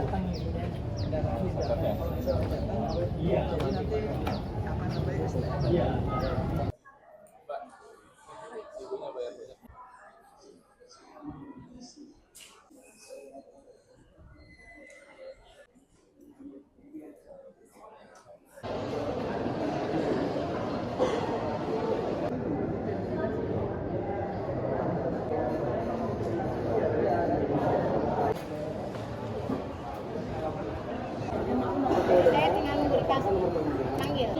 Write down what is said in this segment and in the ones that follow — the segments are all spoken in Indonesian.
datang ibunya kendaraan di belakang. Kalau misalnya datang, jadi nanti apa namanya STM. Saya tinggal nunggu dikasih panggil.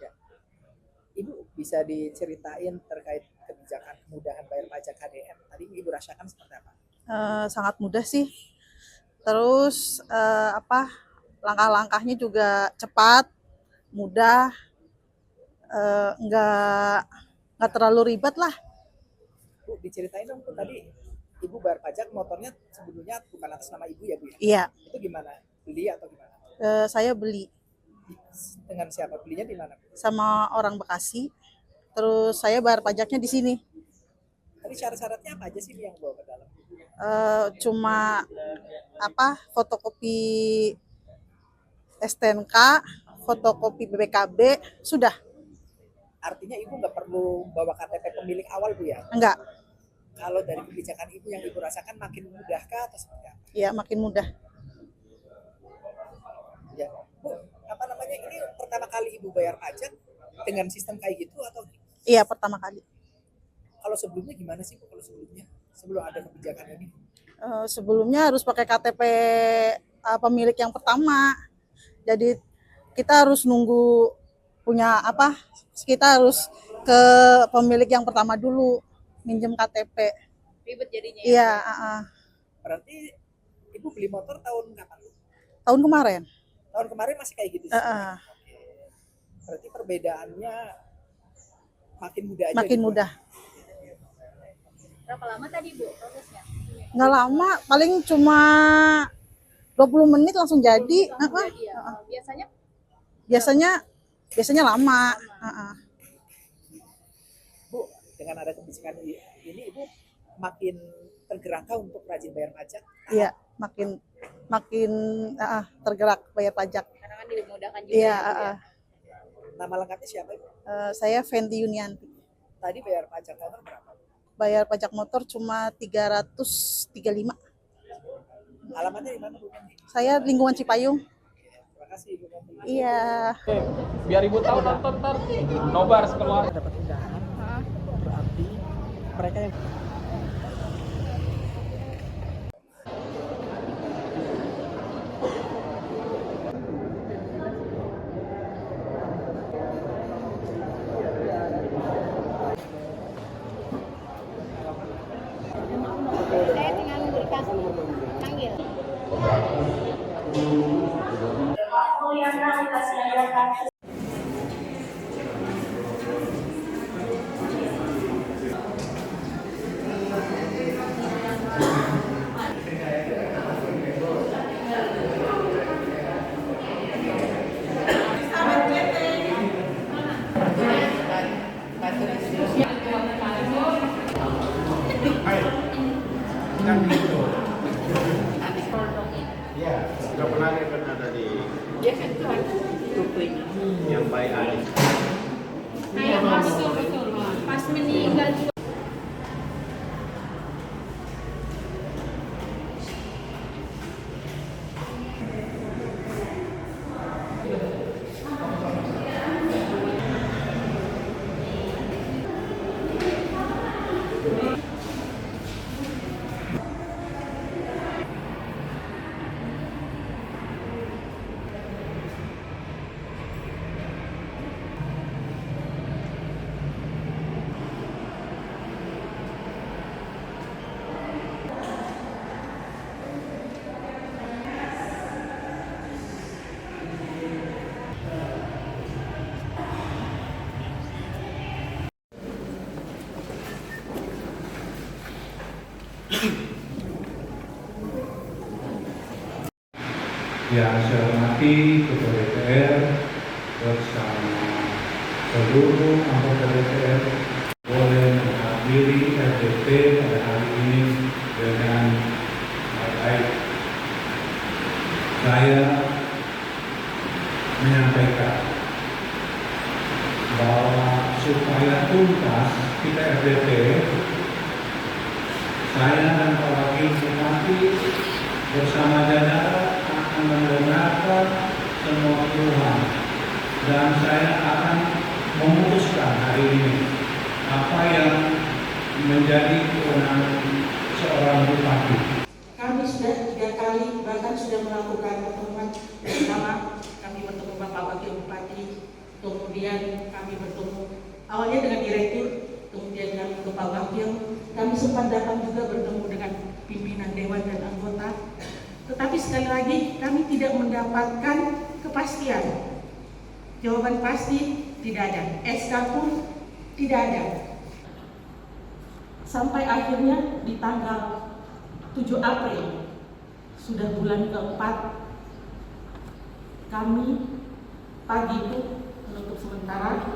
Ya. Ibu bisa diceritain terkait kebijakan kemudahan bayar pajak KDM. Tadi Ibu rasakan seperti apa? Sangat mudah sih. Terus langkah-langkahnya juga cepat, mudah, nggak terlalu ribet lah. Bu, diceritain dong, Bu, tadi Ibu bayar pajak motornya sebelumnya bukan atas nama Ibu ya, Bu ya? Iya, Itu gimana? Beli atau gimana? saya beli Dengan siapa? Belinya di mana, Bu? sama orang Bekasi. Terus saya bayar pajaknya di sini. Tadi syarat-syaratnya apa aja sih Bu yang bawa ke dalam? Cuma fotokopi STNK, fotokopi BPKB, sudah. Artinya Ibu nggak perlu bawa KTP pemilik awal, Bu ya? Enggak, Kalau dari kebijakan Ibu yang Ibu rasakan makin mudahkah atau seperti apa? ya makin mudah. Ya, Bu, apa namanya, ini pertama kali Ibu bayar pajak dengan sistem kayak gitu atau Iya, pertama kali. kalau sebelumnya gimana sih, Bu? Kalau sebelumnya sebelum ada kebijakan ini? Sebelumnya harus pakai KTP pemilik yang pertama. Jadi kita harus nunggu kita harus ke pemilik yang pertama dulu minjem KTP. Ribet jadinya. Iya, Berarti Ibu beli motor tahun kapan? tahun kemarin. Tahun kemarin masih kayak gitu sih. Berarti perbedaannya makin mudah aja. Makin gitu. mudah. Berapa lama tadi Bu prosesnya? Nggak lama, paling cuma 20 menit langsung jadi. Biasanya lama. Bu, dengan ada kebijakan ini Ibu makin tergerak untuk rajin bayar pajak? Iya, makin tergerak bayar pajak. Karena kan dimudahkan juga. Iya, ya. Nama lengkapnya siapa, Ibu? Saya Fenty Yunianti. Tadi bayar pajak motor berapa? Bayar pajak motor cuma 335. Alamatnya di mana, Bu? Saya lingkungan Cipayung. Terima kasih, Bu. Iya. Biar ibu tahu nonton ntar nobar keluar. Dapat undangan, berarti mereka yang Saya tinggal nunggu dikasih panggil. Iya, sudah pernah ada di Dia kan tuh yang baik Ali. betul betul. Pas meninggal juga. Yang saya hormati Ketua DPR bersama seluruh anggota DPR boleh menghadiri RDP pada hari ini dengan baik. Saya menyampaikan bahwa supaya tuntas kita RDP, saya dan Pak Wakil Bupati bersama jajaran akan mendengarkan semua keluhan dan saya akan memutuskan hari ini apa yang menjadi kewenangan seorang bupati. Kami sudah 3 kali bahkan sudah melakukan pertemuan bersama. Kami bertemu Bapak Wakil Bupati, kemudian kami bertemu awalnya dengan direktur, kemudian kami ke Pak Wakil. Kami sempat datang juga bertemu dengan pimpinan dewan dan anggota. Tetapi sekali lagi kami tidak mendapatkan kepastian. Jawaban pasti tidak ada, SK pun tidak ada. Sampai akhirnya di tanggal 7 April, sudah bulan keempat, kami pagi itu menutup sementara,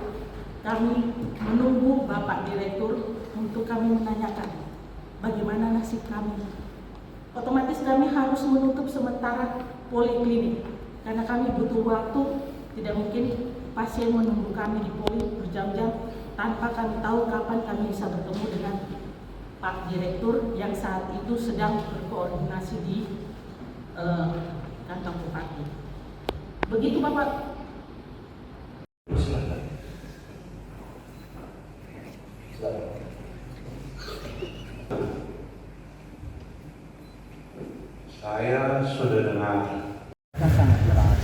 kami menunggu Bapak Direktur untuk kami menanyakan bagaimana nasib kami. Otomatis kami harus menutup sementara poliklinik karena kami butuh waktu. Tidak mungkin pasien menunggu kami di poli berjam-jam tanpa kami tahu kapan kami bisa bertemu dengan Pak Direktur yang saat itu sedang berkoordinasi di kantor bupati. Begitu Bapak. Saya sudah dengar. Sangat jelas.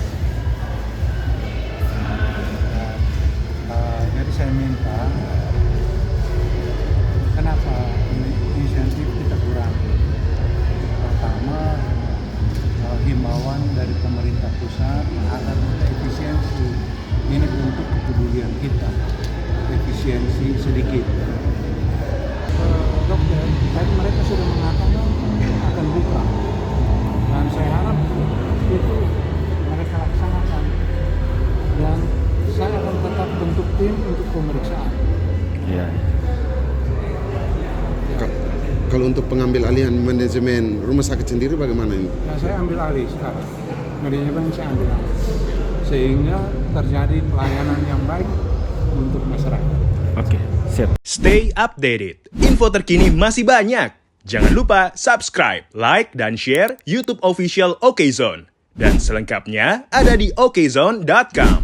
Jadi saya minta, kenapa insentif kita kurangi? Pertama, himbauan dari pemerintah pusat agar kita efisiensi. Ini untuk kepedulian kita, efisiensi sedikit. Dokter, tadi mereka sudah mengatakan akan buka. Dan saya harap itu mereka laksanakan, dan saya akan tetap bentuk tim untuk pemeriksaan. Ya. Kalau untuk pengambil alihan manajemen rumah sakit sendiri bagaimana ini? Nah, saya ambil alih sekarang, manajemen saya ambil alih, sehingga terjadi pelayanan yang baik untuk masyarakat. Oke, siap. Stay updated. Info terkini masih banyak. Jangan lupa subscribe, like, dan share YouTube official OKZone. Dan selengkapnya ada di okezone.com.